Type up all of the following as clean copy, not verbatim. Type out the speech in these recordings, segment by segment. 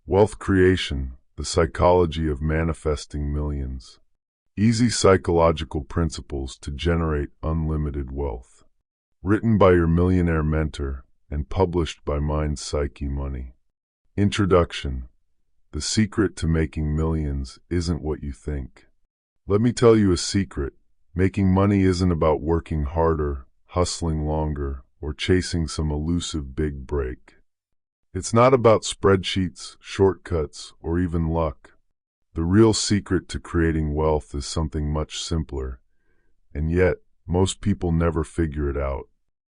Wealth Creation, the Psychology of Manifesting Millions. Easy Psychological Principles to Generate Unlimited Wealth. Written by Your Millionaire Mentor and published by Mind Psyche Money. Introduction. The secret to making millions isn't what you think. Let me tell you a secret. Making money isn't about working harder, hustling longer, or chasing some elusive big break. It's not about spreadsheets, shortcuts, or even luck. The real secret to creating wealth is something much simpler, and yet most people never figure it out.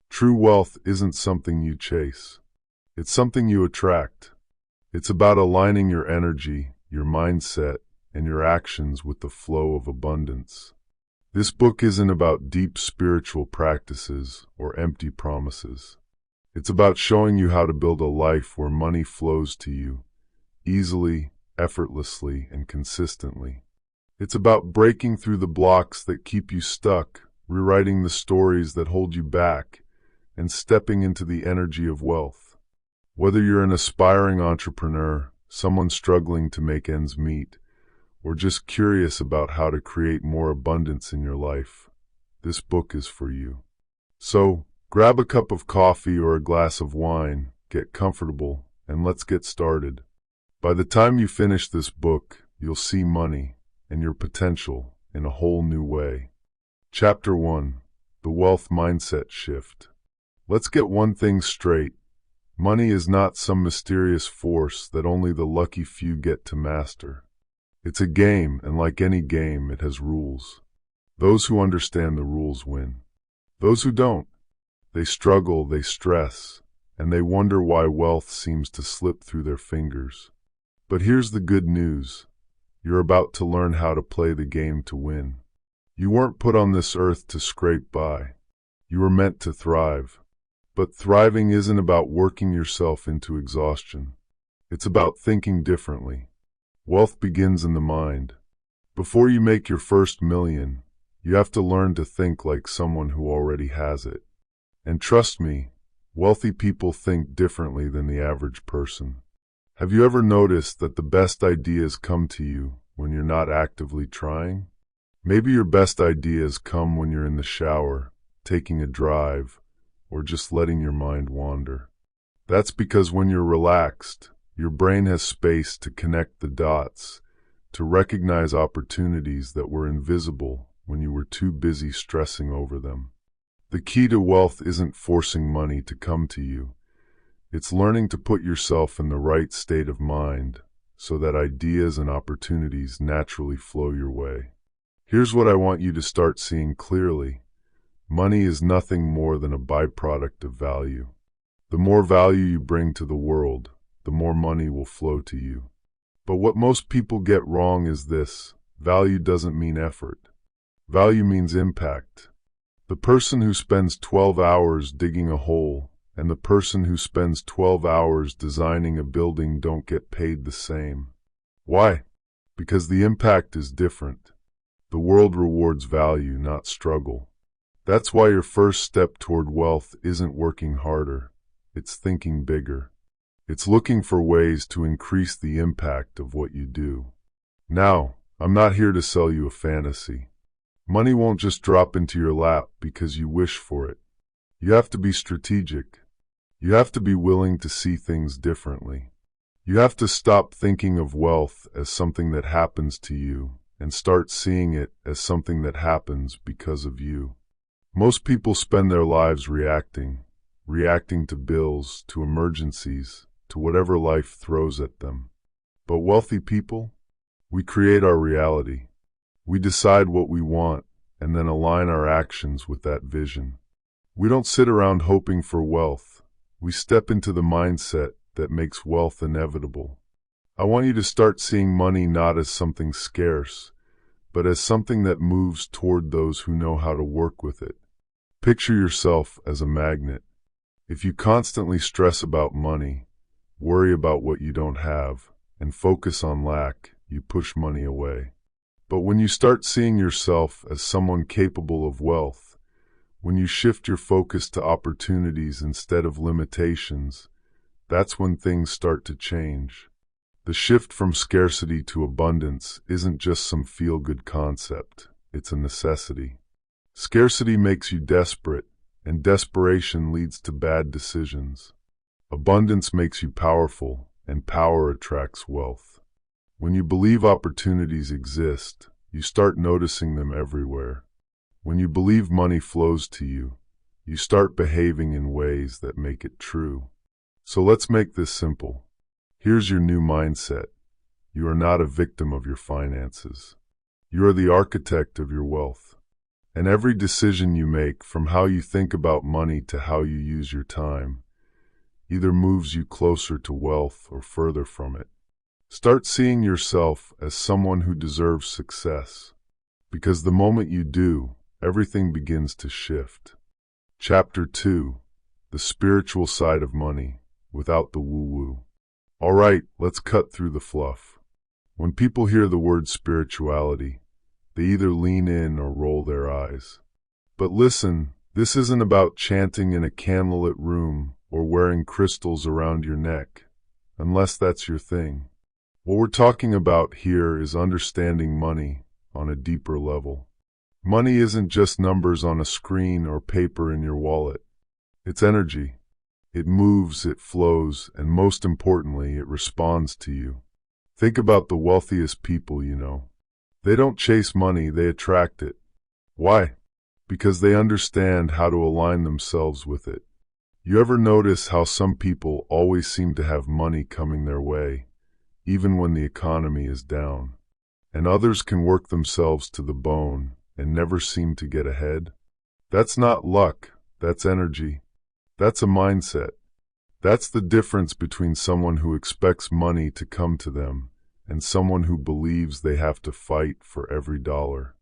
True wealth isn't something you chase. It's something you attract. It's about aligning your energy, your mindset, and your actions with the flow of abundance. This book isn't about deep spiritual practices or empty promises. It's about showing you how to build a life where money flows to you, easily, effortlessly, and consistently. It's about breaking through the blocks that keep you stuck, rewriting the stories that hold you back, and stepping into the energy of wealth. Whether you're an aspiring entrepreneur, someone struggling to make ends meet, or just curious about how to create more abundance in your life, this book is for you. So, grab a cup of coffee or a glass of wine, get comfortable, and let's get started. By the time you finish this book, you'll see money and your potential in a whole new way. Chapter 1. The Wealth Mindset Shift. Let's get one thing straight. Money is not some mysterious force that only the lucky few get to master. It's a game, and like any game, it has rules. Those who understand the rules win. Those who don't, they struggle, they stress, and they wonder why wealth seems to slip through their fingers. But here's the good news. You're about to learn how to play the game to win. You weren't put on this earth to scrape by. You were meant to thrive. But thriving isn't about working yourself into exhaustion. It's about thinking differently. Wealth begins in the mind. Before you make your first million, you have to learn to think like someone who already has it. And trust me, wealthy people think differently than the average person. Have you ever noticed that the best ideas come to you when you're not actively trying? Maybe your best ideas come when you're in the shower, taking a drive, or just letting your mind wander. That's because when you're relaxed, your brain has space to connect the dots, to recognize opportunities that were invisible when you were too busy stressing over them. The key to wealth isn't forcing money to come to you. It's learning to put yourself in the right state of mind so that ideas and opportunities naturally flow your way. Here's what I want you to start seeing clearly. Money is nothing more than a byproduct of value. The more value you bring to the world, the more money will flow to you. But what most people get wrong is this: value doesn't mean effort. Value means impact. The person who spends 12 hours digging a hole and the person who spends 12 hours designing a building don't get paid the same. Why? Because the impact is different. The world rewards value, not struggle. That's why your first step toward wealth isn't working harder. It's thinking bigger. It's looking for ways to increase the impact of what you do. Now, I'm not here to sell you a fantasy. Money won't just drop into your lap because you wish for it. You have to be strategic. You have to be willing to see things differently. You have to stop thinking of wealth as something that happens to you and start seeing it as something that happens because of you. Most people spend their lives reacting to bills, to emergencies, to whatever life throws at them. But wealthy people, we create our reality. We decide what we want and then align our actions with that vision. We don't sit around hoping for wealth. We step into the mindset that makes wealth inevitable. I want you to start seeing money not as something scarce, but as something that moves toward those who know how to work with it. Picture yourself as a magnet. If you constantly stress about money, worry about what you don't have, and focus on lack, you push money away. But when you start seeing yourself as someone capable of wealth, when you shift your focus to opportunities instead of limitations, that's when things start to change. The shift from scarcity to abundance isn't just some feel-good concept, it's a necessity. Scarcity makes you desperate, and desperation leads to bad decisions. Abundance makes you powerful, and power attracts wealth. When you believe opportunities exist, you start noticing them everywhere. When you believe money flows to you, you start behaving in ways that make it true. So let's make this simple. Here's your new mindset. You are not a victim of your finances. You are the architect of your wealth. And every decision you make, from how you think about money to how you use your time, either moves you closer to wealth or further from it. Start seeing yourself as someone who deserves success, because the moment you do, everything begins to shift. Chapter 2: The Spiritual Side of Money, Without the Woo-Woo. All right, let's cut through the fluff. When people hear the word spirituality, they either lean in or roll their eyes. But listen, this isn't about chanting in a candlelit room or wearing crystals around your neck, unless that's your thing. What we're talking about here is understanding money on a deeper level. Money isn't just numbers on a screen or paper in your wallet. It's energy. It moves, it flows, and most importantly, it responds to you. Think about the wealthiest people you know. They don't chase money, they attract it. Why? Because they understand how to align themselves with it. You ever notice how some people always seem to have money coming their way, even when the economy is down, and others can work themselves to the bone and never seem to get ahead? That's not luck, that's energy. That's a mindset. That's the difference between someone who expects money to come to them and someone who believes they have to fight for every dollar.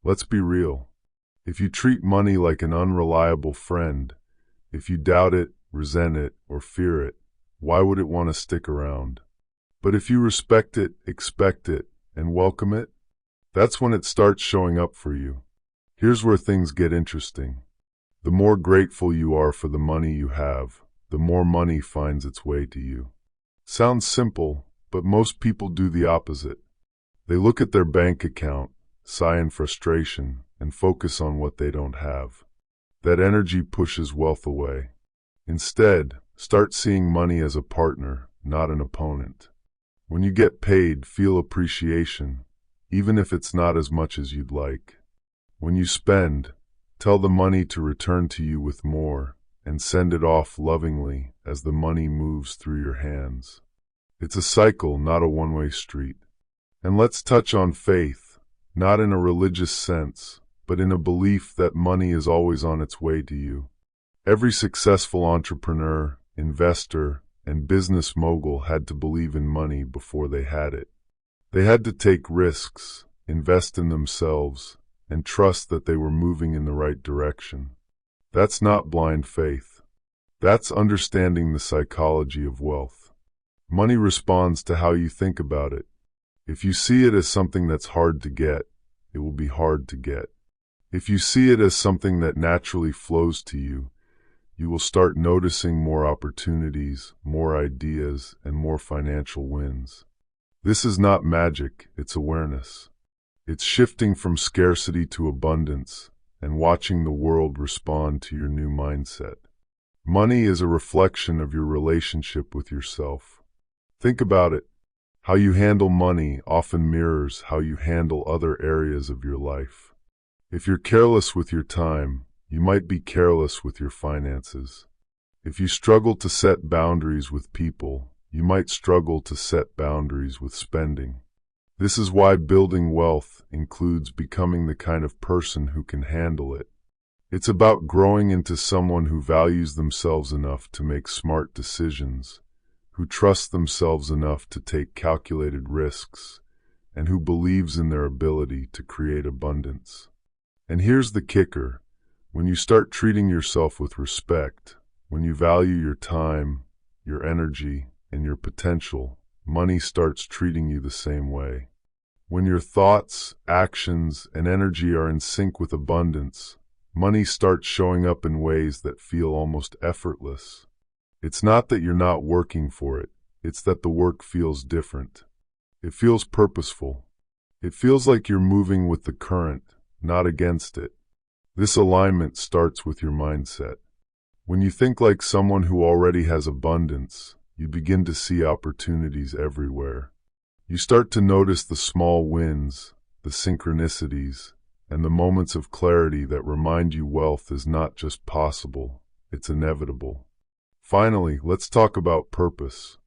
Let's be real. If you treat money like an unreliable friend, if you doubt it, resent it, or fear it, why would it want to stick around? But if you respect it, expect it, and welcome it, that's when it starts showing up for you. Here's where things get interesting. The more grateful you are for the money you have, the more money finds its way to you. Sounds simple, but most people do the opposite. They look at their bank account, sigh in frustration, and focus on what they don't have. That energy pushes wealth away. Instead, start seeing money as a partner, not an opponent. When you get paid, feel appreciation, even if it's not as much as you'd like. When you spend, tell the money to return to you with more, and send it off lovingly as the money moves through your hands. It's a cycle, not a one-way street. And let's touch on faith, not in a religious sense, but in a belief that money is always on its way to you. Every successful entrepreneur, investor, and business mogul had to believe in money before they had it. They had to take risks, invest in themselves, and trust that they were moving in the right direction. That's not blind faith. That's understanding the psychology of wealth. Money responds to how you think about it. If you see it as something that's hard to get, it will be hard to get. If you see it as something that naturally flows to you, you will start noticing more opportunities, more ideas, and more financial wins. This is not magic, it's awareness. It's shifting from scarcity to abundance and watching the world respond to your new mindset. Money is a reflection of your relationship with yourself. Think about it. How you handle money often mirrors how you handle other areas of your life. If you're careless with your time, you might be careless with your finances. If you struggle to set boundaries with people, you might struggle to set boundaries with spending. This is why building wealth includes becoming the kind of person who can handle it. It's about growing into someone who values themselves enough to make smart decisions, who trusts themselves enough to take calculated risks, and who believes in their ability to create abundance. And here's the kicker. When you start treating yourself with respect, when you value your time, your energy, and your potential, money starts treating you the same way. When your thoughts, actions, and energy are in sync with abundance, money starts showing up in ways that feel almost effortless. It's not that you're not working for it, It's that the work feels different. It feels purposeful. It feels like you're moving with the current, not against it. This alignment starts with your mindset. When you think like someone who already has abundance, you begin to see opportunities everywhere. You start to notice the small wins, the synchronicities, and the moments of clarity that remind you wealth is not just possible, it's inevitable. Finally, let's talk about purpose.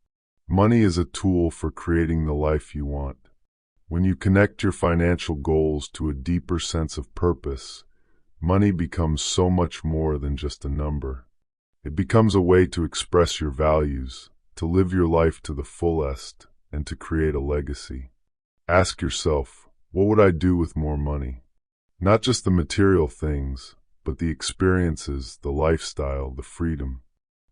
Money is a tool for creating the life you want. When you connect your financial goals to a deeper sense of purpose, money becomes so much more than just a number. It becomes a way to express your values, to live your life to the fullest, and to create a legacy. Ask yourself, what would I do with more money? Not just the material things, but the experiences, the lifestyle, the freedom.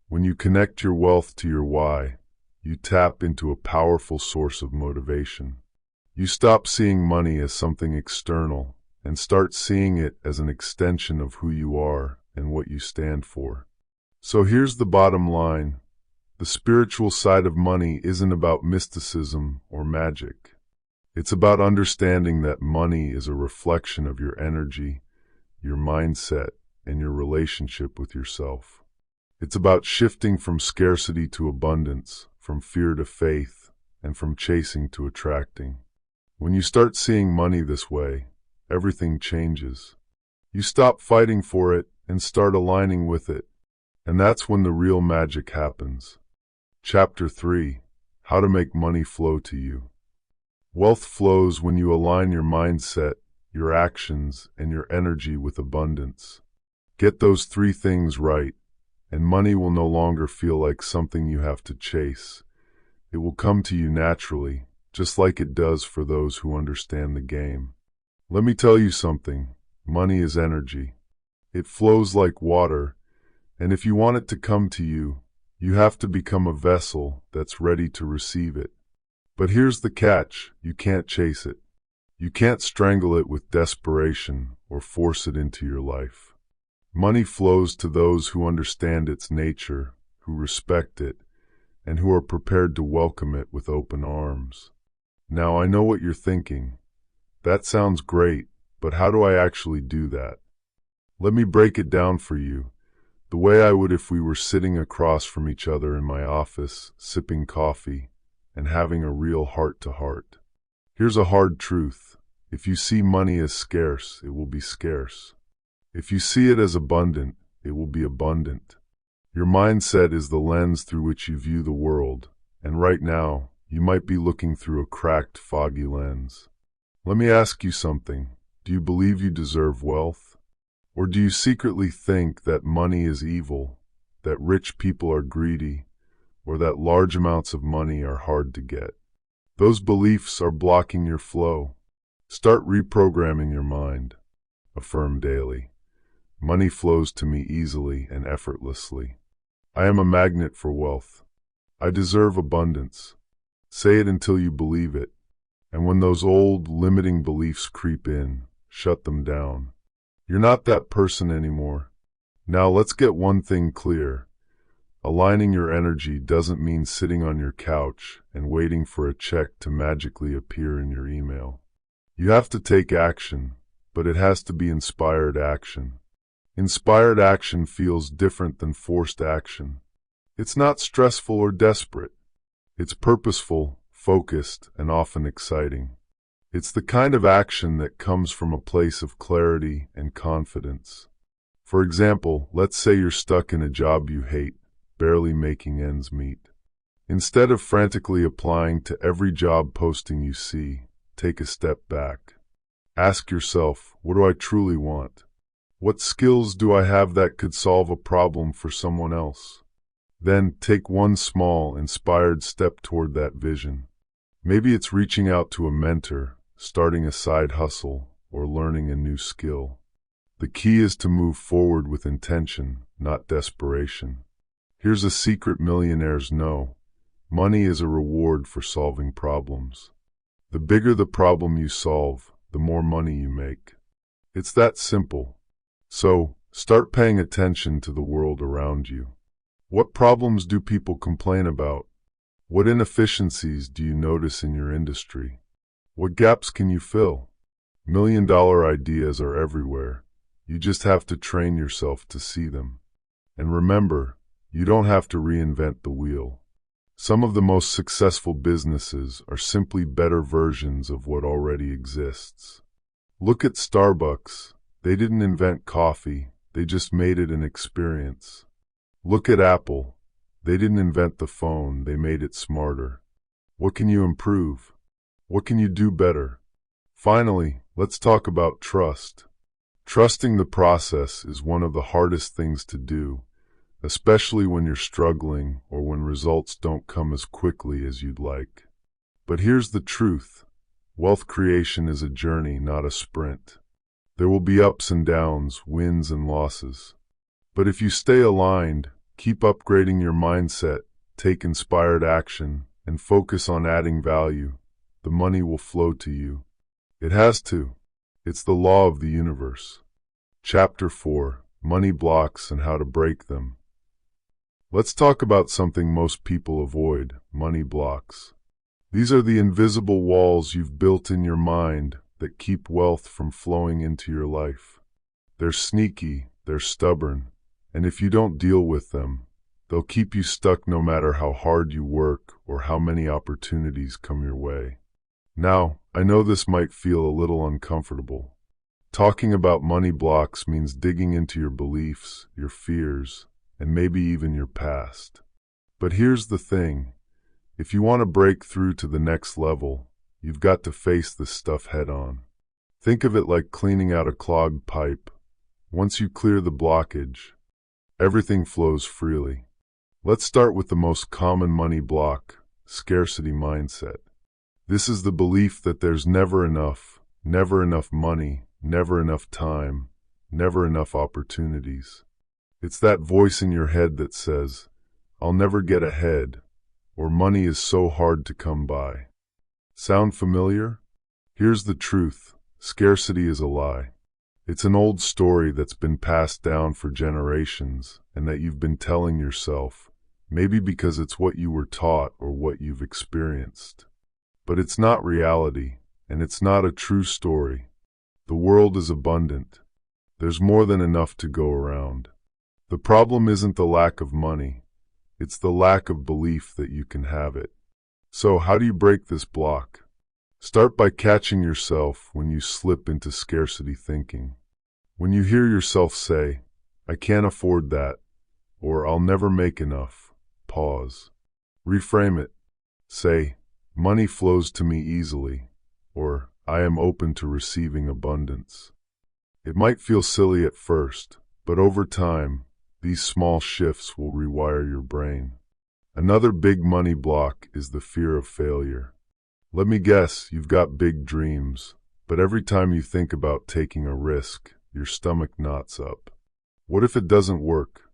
When you connect your wealth to your why, you tap into a powerful source of motivation. You stop seeing money as something external and start seeing it as an extension of who you are and what you stand for. So here's the bottom line. The spiritual side of money isn't about mysticism or magic. It's about understanding that money is a reflection of your energy, your mindset, and your relationship with yourself. It's about shifting from scarcity to abundance, from fear to faith, and from chasing to attracting. When you start seeing money this way, everything changes. You stop fighting for it and start aligning with it. And that's when the real magic happens. Chapter 3: How to Make Money Flow to You. Wealth flows when you align your mindset, your actions, and your energy with abundance. Get those three things right, and money will no longer feel like something you have to chase. It will come to you naturally, just like it does for those who understand the game. Let me tell you something. Money is energy. It flows like water, and if you want it to come to you, you have to become a vessel that's ready to receive it. But here's the catch: you can't chase it. You can't strangle it with desperation or force it into your life. Money flows to those who understand its nature, who respect it, and who are prepared to welcome it with open arms. Now, I know what you're thinking. That sounds great, but how do I actually do that? Let me break it down for you, the way I would if we were sitting across from each other in my office, sipping coffee, and having a real heart-to-heart. Here's a hard truth. If you see money as scarce, it will be scarce. If you see it as abundant, it will be abundant. Your mindset is the lens through which you view the world, and right now, you might be looking through a cracked, foggy lens. Let me ask you something. Do you believe you deserve wealth? Or do you secretly think that money is evil, that rich people are greedy, or that large amounts of money are hard to get? Those beliefs are blocking your flow. Start reprogramming your mind. Affirm daily. Money flows to me easily and effortlessly. I am a magnet for wealth. I deserve abundance. Say it until you believe it. And when those old, limiting beliefs creep in, shut them down. You're not that person anymore. Now let's get one thing clear. Aligning your energy doesn't mean sitting on your couch and waiting for a check to magically appear in your email. You have to take action, but it has to be inspired action. Inspired action feels different than forced action. It's not stressful or desperate. It's purposeful, focused, and often exciting. It's the kind of action that comes from a place of clarity and confidence. For example, let's say you're stuck in a job you hate, barely making ends meet. Instead of frantically applying to every job posting you see, take a step back. Ask yourself, what do I truly want? What skills do I have that could solve a problem for someone else? Then take one small, inspired step toward that vision. Maybe it's reaching out to a mentor, starting a side hustle, or learning a new skill. The key is to move forward with intention, not desperation. Here's a secret millionaires know. Money is a reward for solving problems. The bigger the problem you solve, the more money you make. It's that simple. So, start paying attention to the world around you. What problems do people complain about? What inefficiencies do you notice in your industry? What gaps can you fill? $1 million ideas are everywhere. You just have to train yourself to see them. And remember, you don't have to reinvent the wheel. Some of the most successful businesses are simply better versions of what already exists. Look at Starbucks. They didn't invent coffee, they just made it an experience. Look at Apple. They didn't invent the phone, they made it smarter. What can you improve? What can you do better? Finally, let's talk about trust. Trusting the process is one of the hardest things to do, especially when you're struggling or when results don't come as quickly as you'd like. But here's the truth. Wealth creation is a journey, not a sprint. There will be ups and downs, wins and losses. But if you stay aligned, keep upgrading your mindset, take inspired action, and focus on adding value, the money will flow to you. It has to. It's the law of the universe. Chapter 4: Money Blocks and How to Break Them. Let's talk about something most people avoid: money blocks. These are the invisible walls you've built in your mind that keep wealth from flowing into your life. They're sneaky, they're stubborn, and if you don't deal with them, they'll keep you stuck no matter how hard you work or how many opportunities come your way. Now, I know this might feel a little uncomfortable. Talking about money blocks means digging into your beliefs, your fears, and maybe even your past. But here's the thing. If you want to break through to the next level, you've got to face this stuff head on. Think of it like cleaning out a clogged pipe. Once you clear the blockage, everything flows freely. Let's start with the most common money block: scarcity mindset. This is the belief that there's never enough money, never enough time, never enough opportunities. It's that voice in your head that says, "I'll never get ahead," or "money is so hard to come by." Sound familiar? Here's the truth. Scarcity is a lie. It's an old story that's been passed down for generations and that you've been telling yourself, maybe because it's what you were taught or what you've experienced. But it's not reality, and it's not a true story. The world is abundant. There's more than enough to go around. The problem isn't the lack of money. It's the lack of belief that you can have it. So how do you break this block? Start by catching yourself when you slip into scarcity thinking. When you hear yourself say, "I can't afford that," or "I'll never make enough," pause. Reframe it. Say, "Money flows to me easily," or "I am open to receiving abundance." It might feel silly at first, but over time, these small shifts will rewire your brain. Another big money block is the fear of failure. Let me guess, you've got big dreams, but every time you think about taking a risk, your stomach knots up. What if it doesn't work?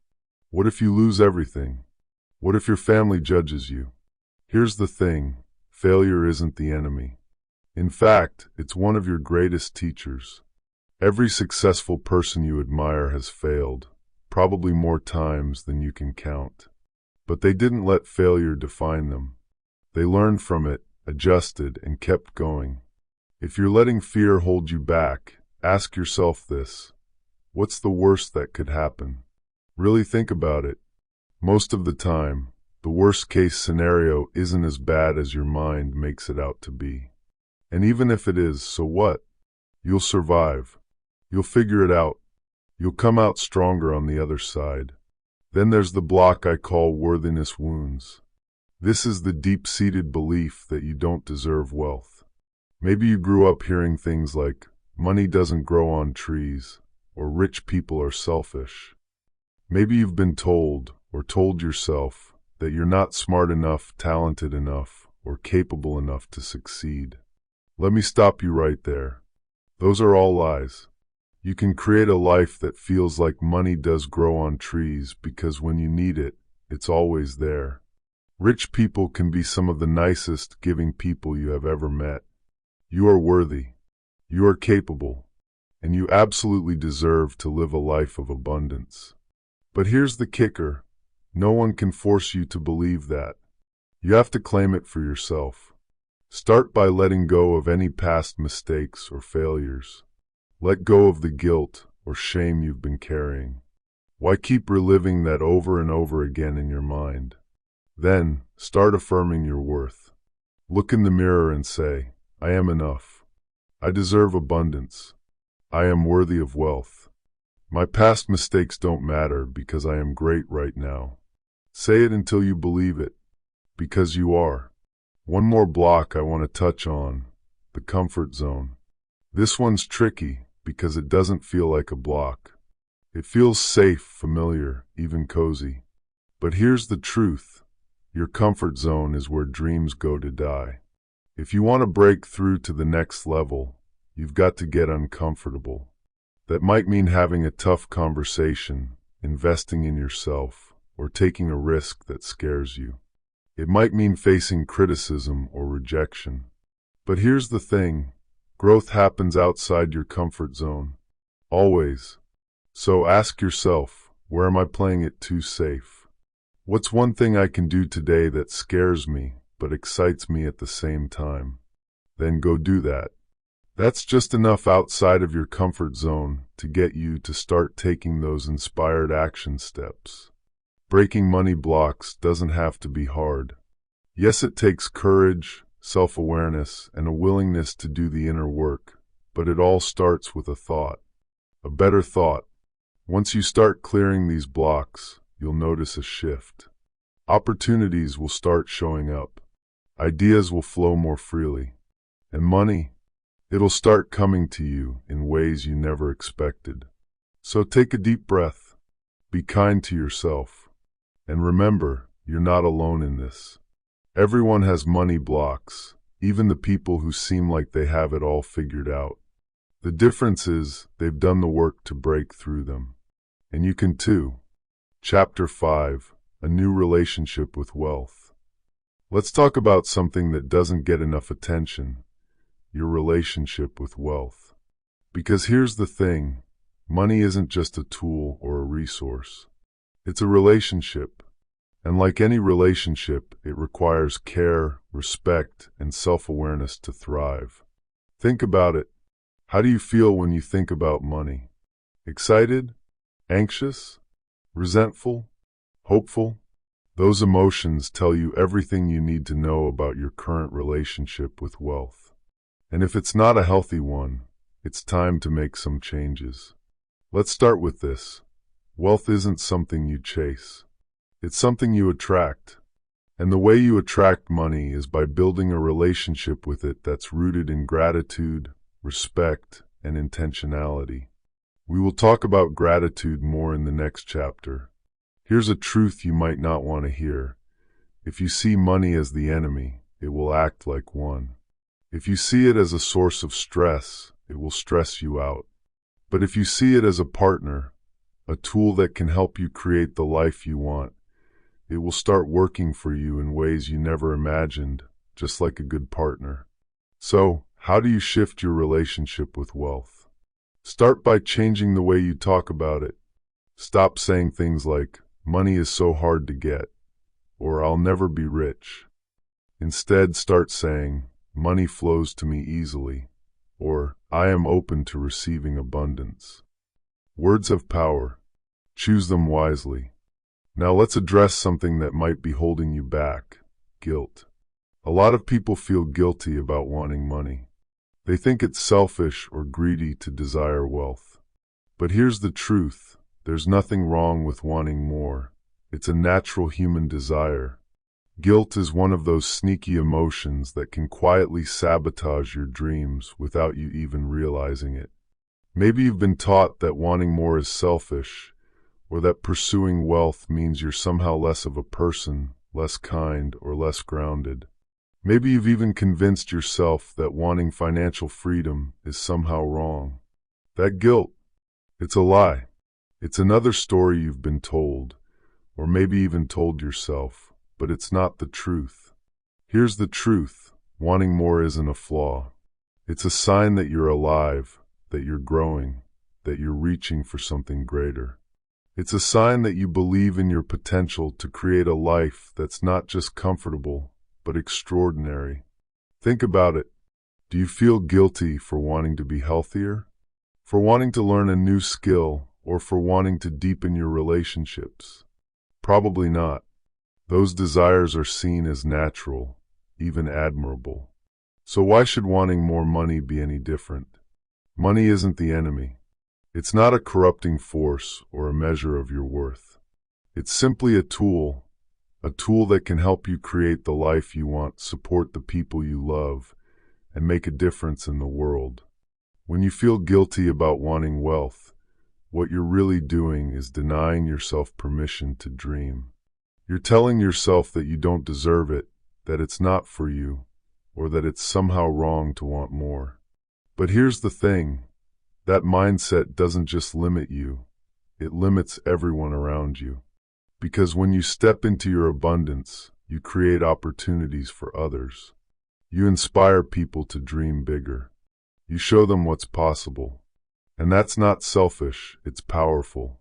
What if you lose everything? What if your family judges you? Here's the thing, failure isn't the enemy. In fact, it's one of your greatest teachers. Every successful person you admire has failed, probably more times than you can count. But they didn't let failure define them. They learned from it, adjusted, and kept going. If you're letting fear hold you back, ask yourself this: what's the worst that could happen? Really think about it. Most of the time, the worst-case scenario isn't as bad as your mind makes it out to be. And even if it is, so what? You'll survive. You'll figure it out. You'll come out stronger on the other side. Then there's the block I call worthiness wounds. This is the deep-seated belief that you don't deserve wealth. Maybe you grew up hearing things like, "Money doesn't grow on trees," or "Rich people are selfish." Maybe you've been told, or told yourself, that you're not smart enough, talented enough, or capable enough to succeed. Let me stop you right there. Those are all lies. You can create a life that feels like money does grow on trees because when you need it, it's always there. Rich people can be some of the nicest, giving people you have ever met. You are worthy. You are capable. And you absolutely deserve to live a life of abundance. But here's the kicker. No one can force you to believe that. You have to claim it for yourself. Start by letting go of any past mistakes or failures. Let go of the guilt or shame you've been carrying. Why keep reliving that over and over again in your mind? Then, start affirming your worth. Look in the mirror and say, I am enough. I deserve abundance. I am worthy of wealth. My past mistakes don't matter because I am great right now. Say it until you believe it, because you are. One more block I want to touch on, the comfort zone. This one's tricky because it doesn't feel like a block. It feels safe, familiar, even cozy. But here's the truth. Your comfort zone is where dreams go to die. If you want to break through to the next level, you've got to get uncomfortable. That might mean having a tough conversation, investing in yourself, or taking a risk that scares you. It might mean facing criticism or rejection. But here's the thing, growth happens outside your comfort zone. Always. So ask yourself, where am I playing it too safe? What's one thing I can do today that scares me, but excites me at the same time? Then go do that. That's just enough outside of your comfort zone to get you to start taking those inspired action steps. Breaking money blocks doesn't have to be hard. Yes, it takes courage, self-awareness, and a willingness to do the inner work, but it all starts with a thought. A better thought. Once you start clearing these blocks, you'll notice a shift. Opportunities will start showing up. Ideas will flow more freely. And money, it'll start coming to you in ways you never expected. So take a deep breath. Be kind to yourself. And remember, you're not alone in this. Everyone has money blocks, even the people who seem like they have it all figured out. The difference is they've done the work to break through them. And you can too. Chapter 5, A New Relationship with Wealth. Let's talk about something that doesn't get enough attention, your relationship with wealth. Because here's the thing, money isn't just a tool or a resource. It's a relationship. And like any relationship, it requires care, respect, and self-awareness to thrive. Think about it. How do you feel when you think about money? Excited? Anxious? Resentful? Hopeful? Those emotions tell you everything you need to know about your current relationship with wealth. And if it's not a healthy one, it's time to make some changes. Let's start with this. Wealth isn't something you chase. It's something you attract. And the way you attract money is by building a relationship with it that's rooted in gratitude, respect, and intentionality. We will talk about gratitude more in the next chapter. Here's a truth you might not want to hear. If you see money as the enemy, it will act like one. If you see it as a source of stress, it will stress you out. But if you see it as a partner, a tool that can help you create the life you want, it will start working for you in ways you never imagined, just like a good partner. So, how do you shift your relationship with wealth? Start by changing the way you talk about it. Stop saying things like, money is so hard to get, or I'll never be rich. Instead, start saying, money flows to me easily, or I am open to receiving abundance. Words have power. Choose them wisely. Now let's address something that might be holding you back, guilt. A lot of people feel guilty about wanting money. They think it's selfish or greedy to desire wealth. But here's the truth, there's nothing wrong with wanting more. It's a natural human desire. Guilt is one of those sneaky emotions that can quietly sabotage your dreams without you even realizing it. Maybe you've been taught that wanting more is selfish, or that pursuing wealth means you're somehow less of a person, less kind, or less grounded. Maybe you've even convinced yourself that wanting financial freedom is somehow wrong. That guilt, it's a lie. It's another story you've been told, or maybe even told yourself, but it's not the truth. Here's the truth, wanting more isn't a flaw. It's a sign that you're alive, that you're growing, that you're reaching for something greater. It's a sign that you believe in your potential to create a life that's not just comfortable, but extraordinary. Think about it. Do you feel guilty for wanting to be healthier? For wanting to learn a new skill, or for wanting to deepen your relationships? Probably not. Those desires are seen as natural, even admirable. So why should wanting more money be any different? Money isn't the enemy. It's not a corrupting force or a measure of your worth. It's simply a tool that can help you create the life you want, support the people you love, and make a difference in the world. When you feel guilty about wanting wealth, what you're really doing is denying yourself permission to dream. You're telling yourself that you don't deserve it, that it's not for you, or that it's somehow wrong to want more. But here's the thing. That mindset doesn't just limit you, it limits everyone around you. Because when you step into your abundance, you create opportunities for others. You inspire people to dream bigger. You show them what's possible. And that's not selfish, it's powerful.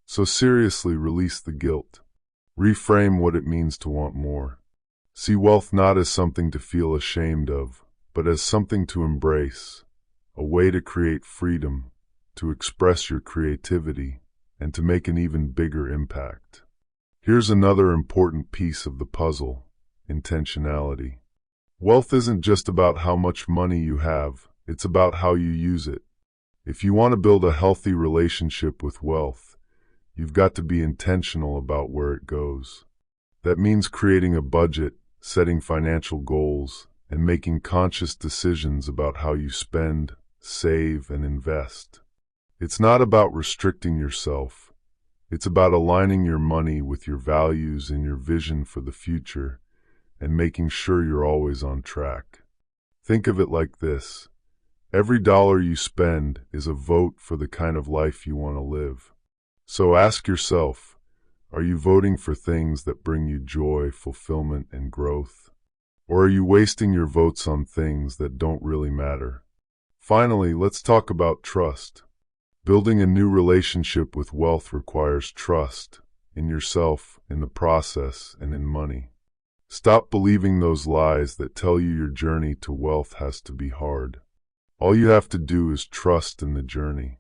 So seriously, release the guilt. Reframe what it means to want more. See wealth not as something to feel ashamed of, but as something to embrace. A way to create freedom, to express your creativity, and to make an even bigger impact. Here's another important piece of the puzzle: intentionality. Wealth isn't just about how much money you have, it's about how you use it. If you want to build a healthy relationship with wealth, you've got to be intentional about where it goes. That means creating a budget, setting financial goals, and making conscious decisions about how you spend, save, and invest. It's not about restricting yourself. It's about aligning your money with your values and your vision for the future, and making sure you're always on track. Think of it like this. Every dollar you spend is a vote for the kind of life you want to live. So ask yourself, are you voting for things that bring you joy, fulfillment, and growth? Or are you wasting your votes on things that don't really matter? Finally, let's talk about trust. Building a new relationship with wealth requires trust in yourself, in the process, and in money. Stop believing those lies that tell you your journey to wealth has to be hard. All you have to do is trust in the journey.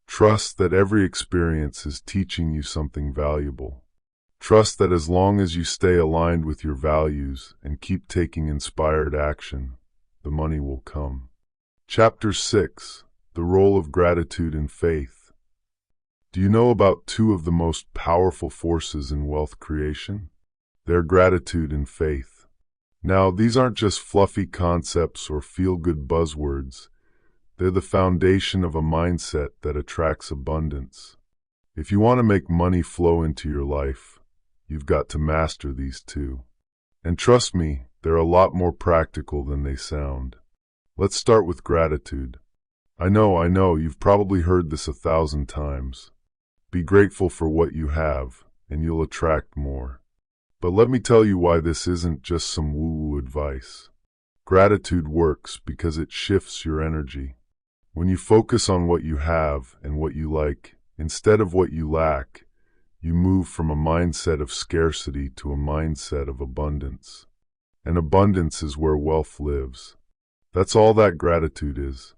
Trust that every experience is teaching you something valuable. Trust that as long as you stay aligned with your values and keep taking inspired action, the money will come. Chapter 6. The Role of Gratitude and Faith. Do you know about two of the most powerful forces in wealth creation? They're gratitude and faith. Now, these aren't just fluffy concepts or feel-good buzzwords. They're the foundation of a mindset that attracts abundance. If you want to make money flow into your life, you've got to master these two. And trust me, they're a lot more practical than they sound. Let's start with gratitude. I know, you've probably heard this 1,000 times. Be grateful for what you have, and you'll attract more. But let me tell you why this isn't just some woo-woo advice. Gratitude works because it shifts your energy. When you focus on what you have and what you like, instead of what you lack, you move from a mindset of scarcity to a mindset of abundance. And abundance is where wealth lives. That's all that gratitude is.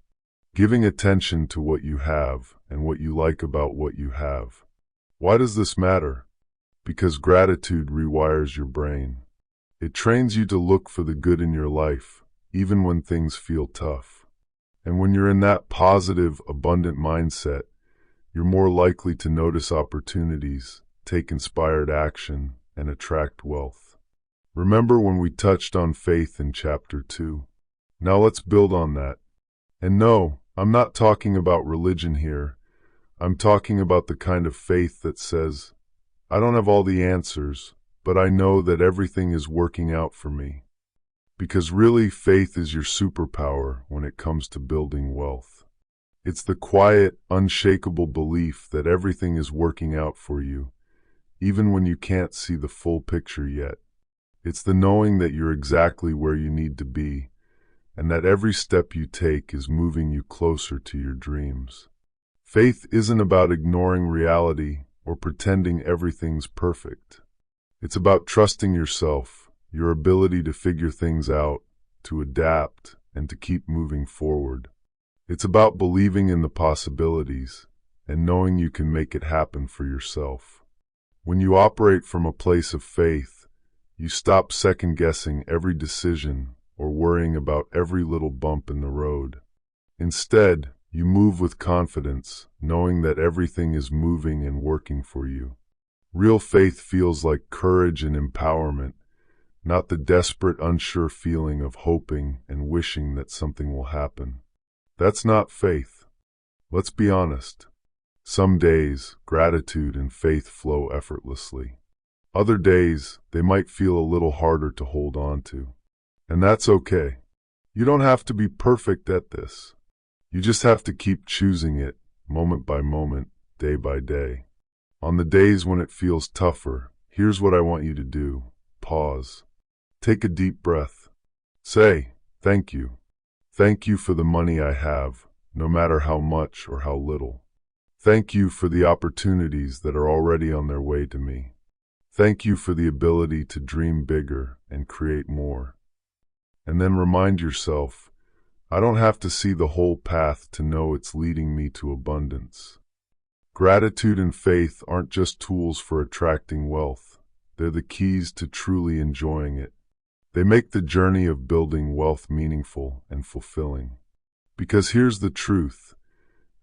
Giving attention to what you have and what you like about what you have. Why does this matter? Because gratitude rewires your brain. It trains you to look for the good in your life, even when things feel tough. And when you're in that positive, abundant mindset, you're more likely to notice opportunities, take inspired action, and attract wealth. Remember when we touched on faith in Chapter 2? Now let's build on that. And no, I'm not talking about religion here. I'm talking about the kind of faith that says, I don't have all the answers, but I know that everything is working out for me. Because really, faith is your superpower when it comes to building wealth. It's the quiet, unshakable belief that everything is working out for you, even when you can't see the full picture yet. It's the knowing that you're exactly where you need to be, and that every step you take is moving you closer to your dreams. Faith isn't about ignoring reality or pretending everything's perfect. It's about trusting yourself, your ability to figure things out, to adapt, and to keep moving forward. It's about believing in the possibilities and knowing you can make it happen for yourself. When you operate from a place of faith, you stop second-guessing every decision or worrying about every little bump in the road. Instead, you move with confidence, knowing that everything is moving and working for you. Real faith feels like courage and empowerment, not the desperate, unsure feeling of hoping and wishing that something will happen. That's not faith. Let's be honest. Some days, gratitude and faith flow effortlessly. Other days, they might feel a little harder to hold on to. And that's okay. You don't have to be perfect at this. You just have to keep choosing it, moment by moment, day by day. On the days when it feels tougher, here's what I want you to do. Pause. Take a deep breath. Say, thank you. Thank you for the money I have, no matter how much or how little. Thank you for the opportunities that are already on their way to me. Thank you for the ability to dream bigger and create more. And then remind yourself, I don't have to see the whole path to know it's leading me to abundance. Gratitude and faith aren't just tools for attracting wealth. They're the keys to truly enjoying it. They make the journey of building wealth meaningful and fulfilling. Because here's the truth.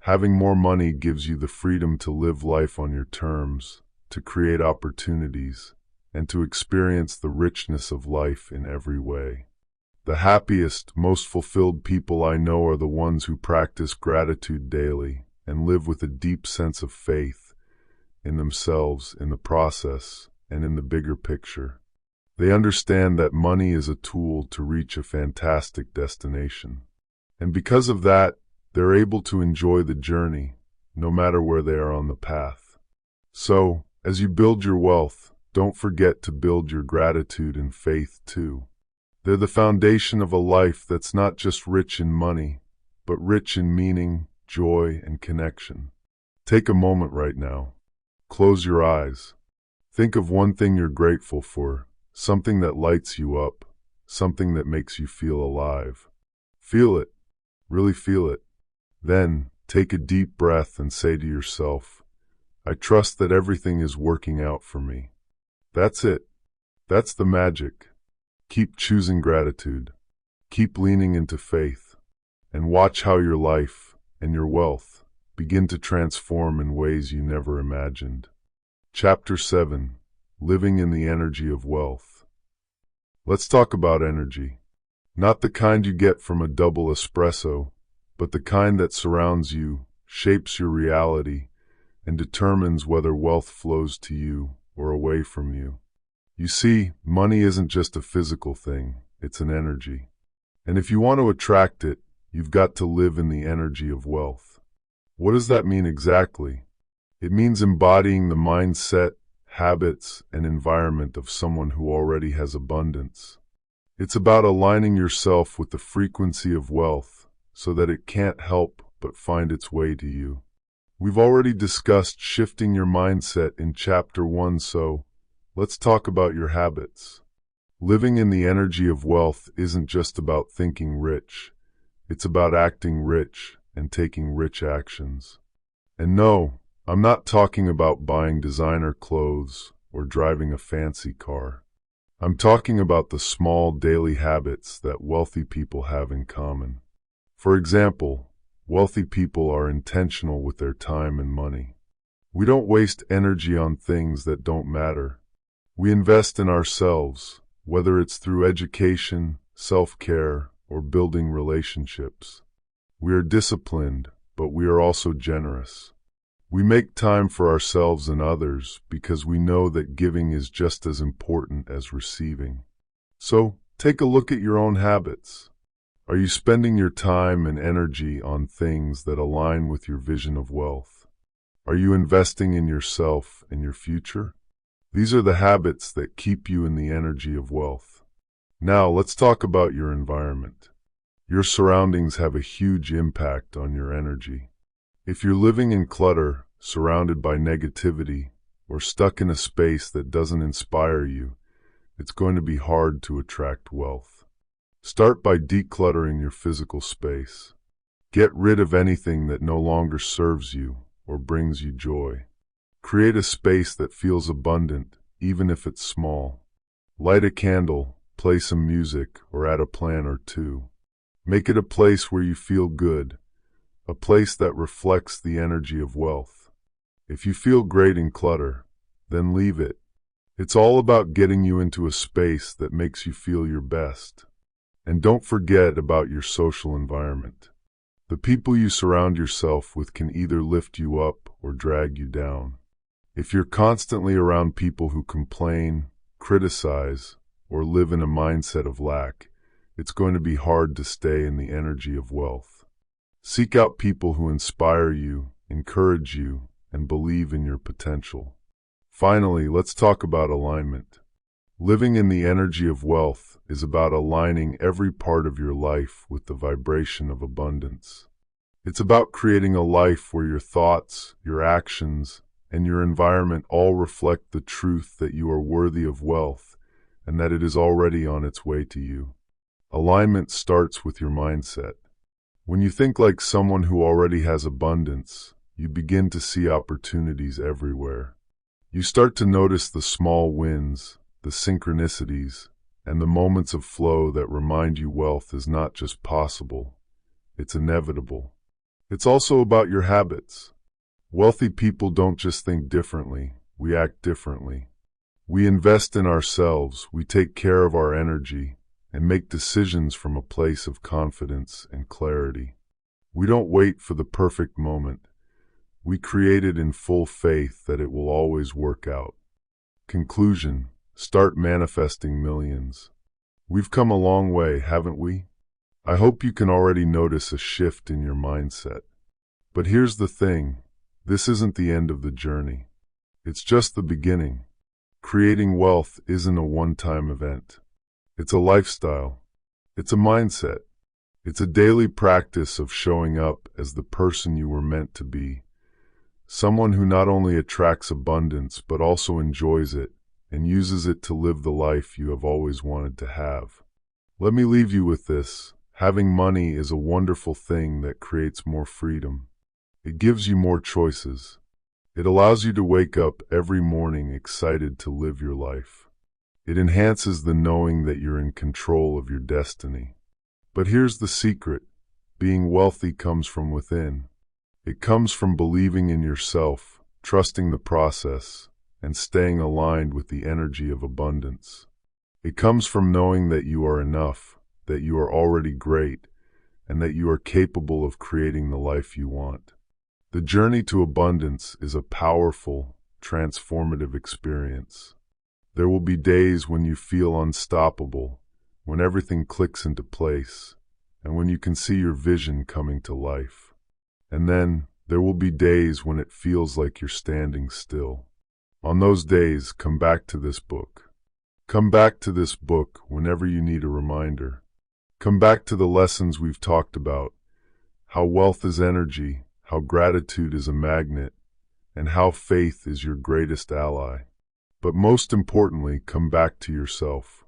Having more money gives you the freedom to live life on your terms, to create opportunities, and to experience the richness of life in every way. The happiest, most fulfilled people I know are the ones who practice gratitude daily and live with a deep sense of faith in themselves, in the process, and in the bigger picture. They understand that money is a tool to reach a fantastic destination. And because of that, they're able to enjoy the journey, no matter where they are on the path. So, as you build your wealth, don't forget to build your gratitude and faith too. They're the foundation of a life that's not just rich in money, but rich in meaning, joy, and connection. Take a moment right now. Close your eyes. Think of one thing you're grateful for, something that lights you up, something that makes you feel alive. Feel it. Really feel it. Then, take a deep breath and say to yourself, I trust that everything is working out for me. That's it. That's the magic. Keep choosing gratitude. Keep leaning into faith. And watch how your life and your wealth begin to transform in ways you never imagined. Chapter 7. Living in the Energy of Wealth. Let's talk about energy. Not the kind you get from a double espresso, but the kind that surrounds you, shapes your reality, and determines whether wealth flows to you or away from you. You see, money isn't just a physical thing, it's an energy. And if you want to attract it, you've got to live in the energy of wealth. What does that mean exactly? It means embodying the mindset, habits, and environment of someone who already has abundance. It's about aligning yourself with the frequency of wealth so that it can't help but find its way to you. We've already discussed shifting your mindset in Chapter 1, so let's talk about your habits. Living in the energy of wealth isn't just about thinking rich. It's about acting rich and taking rich actions. And no, I'm not talking about buying designer clothes or driving a fancy car. I'm talking about the small daily habits that wealthy people have in common. For example, wealthy people are intentional with their time and money. We don't waste energy on things that don't matter. We invest in ourselves, whether it's through education, self-care, or building relationships. We are disciplined, but we are also generous. We make time for ourselves and others because we know that giving is just as important as receiving. So, take a look at your own habits. Are you spending your time and energy on things that align with your vision of wealth? Are you investing in yourself and your future? These are the habits that keep you in the energy of wealth. Now, let's talk about your environment. Your surroundings have a huge impact on your energy. If you're living in clutter, surrounded by negativity, or stuck in a space that doesn't inspire you, it's going to be hard to attract wealth. Start by decluttering your physical space. Get rid of anything that no longer serves you or brings you joy. Create a space that feels abundant, even if it's small. Light a candle, play some music, or add a plant or two. Make it a place where you feel good, a place that reflects the energy of wealth. If you feel great in clutter, then leave it. It's all about getting you into a space that makes you feel your best. And don't forget about your social environment. The people you surround yourself with can either lift you up or drag you down. If you're constantly around people who complain, criticize, or live in a mindset of lack, it's going to be hard to stay in the energy of wealth. Seek out people who inspire you, encourage you, and believe in your potential. Finally, let's talk about alignment. Living in the energy of wealth is about aligning every part of your life with the vibration of abundance. It's about creating a life where your thoughts, your actions, and your environment all reflect the truth that you are worthy of wealth and that it is already on its way to you. Alignment starts with your mindset. When you think like someone who already has abundance, you begin to see opportunities everywhere. You start to notice the small wins, the synchronicities, and the moments of flow that remind you wealth is not just possible, it's inevitable. It's also about your habits. Wealthy people don't just think differently, we act differently. We invest in ourselves, we take care of our energy, and make decisions from a place of confidence and clarity. We don't wait for the perfect moment. We create it in full faith that it will always work out. Conclusion: start manifesting millions. We've come a long way, haven't we? I hope you can already notice a shift in your mindset. But here's the thing, this isn't the end of the journey. It's just the beginning. Creating wealth isn't a one-time event. It's a lifestyle. It's a mindset. It's a daily practice of showing up as the person you were meant to be. Someone who not only attracts abundance but also enjoys it and uses it to live the life you have always wanted to have. Let me leave you with this. Having money is a wonderful thing that creates more freedom. It gives you more choices. It allows you to wake up every morning excited to live your life. It enhances the knowing that you're in control of your destiny. But here's the secret. Being wealthy comes from within. It comes from believing in yourself, trusting the process, and staying aligned with the energy of abundance. It comes from knowing that you are enough, that you are already great, and that you are capable of creating the life you want. The journey to abundance is a powerful, transformative experience. There will be days when you feel unstoppable, when everything clicks into place, and when you can see your vision coming to life. And then there will be days when it feels like you're standing still. On those days, come back to this book. Come back to this book whenever you need a reminder. Come back to the lessons we've talked about, how wealth is energy, how gratitude is a magnet, and how faith is your greatest ally. But most importantly, come back to yourself.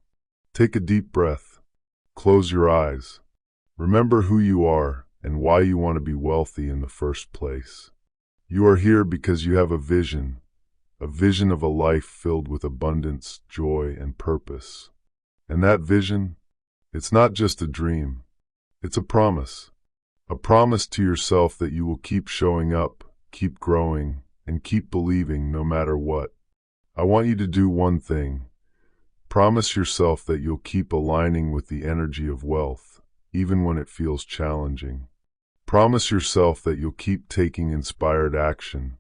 Take a deep breath. Close your eyes. Remember who you are and why you want to be wealthy in the first place. You are here because you have a vision of a life filled with abundance, joy, and purpose. And that vision, it's not just a dream, it's a promise. A promise to yourself that you will keep showing up, keep growing, and keep believing no matter what. I want you to do one thing. Promise yourself that you'll keep aligning with the energy of wealth, even when it feels challenging. Promise yourself that you'll keep taking inspired action,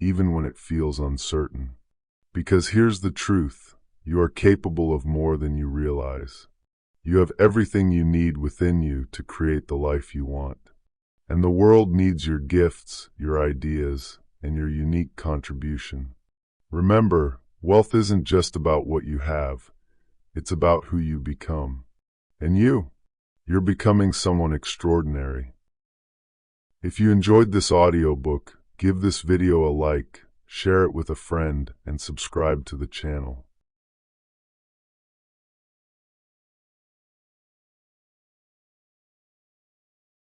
even when it feels uncertain. Because here's the truth, you are capable of more than you realize. You have everything you need within you to create the life you want. And the world needs your gifts, your ideas, and your unique contribution. Remember, wealth isn't just about what you have, it's about who you become. And you're becoming someone extraordinary. If you enjoyed this audiobook, give this video a like, share it with a friend, and subscribe to the channel.